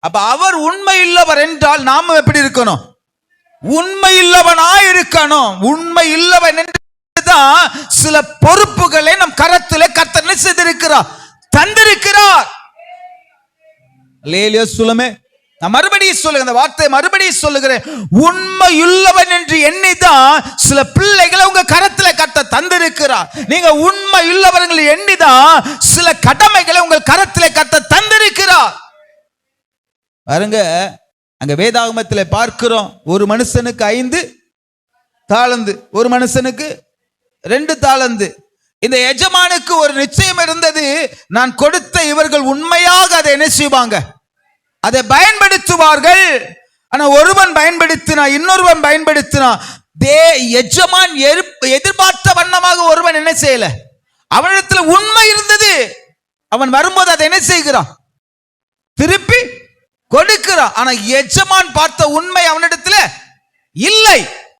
அப்ப அவர் உண்மை இல்லவர் என்றால் நாம எப்படி இருக்கணும்? உண்மை இல்லவனாய் இருக்கணும். உண்மை இல்லவன் என்றுதான் சில பொறுப்புகளை நம் கரத்திலே கர்த்தர் செய்திருக்கிறார், தந்திருக்கிறார். அல்லேலூயா சொல்லுமே. நான் மறுபடியும் சொல்லுங்க, அந்த வார்த்தையை மறுபடியும் சொல்லுகிறேன். உண்மையுள்ளவன் என்று எண்ணிதான் சில பிள்ளைகளை உங்க கரத்துல கர்த்தர் தந்திருக்கிறார். நீங்க உண்மை உள்ளவர்கள் எண்ணிதான் சில கடமைகளை உங்கள் கரத்துல கர்த்தர் தந்திருக்கிறார். பாருங்க, அங்க வேதாகமத்தில் பார்க்கிறோம், ஒரு மனுஷனுக்கு 5 தாலந்து, ஒரு மனுஷனுக்கு 2 தாலந்து. இந்த எஜமானுக்கு ஒரு நிச்சயம் இருந்தது, நான் கொடுத்த இவர்கள் உண்மையாக அதை என்ன செய்வாங்க, அதை பயன்படுத்துவார்கள். ஆனா ஒருவன் பயன்படுத்தினா, இன்னொருவன் பயன்படுத்தினா, எஜமான் எதிர்பார்த்த வண்ணமாக ஒருவன் என்ன செய்யல, அவனிடத்துல உண்மை இருந்தது. அவன் வரும்போது அதை என்ன செய்கிறான், திருப்பி கொடுக்கிறான். ஆனா எஜமான் பார்த்த உண்மை அவனிடத்துல இல்லை.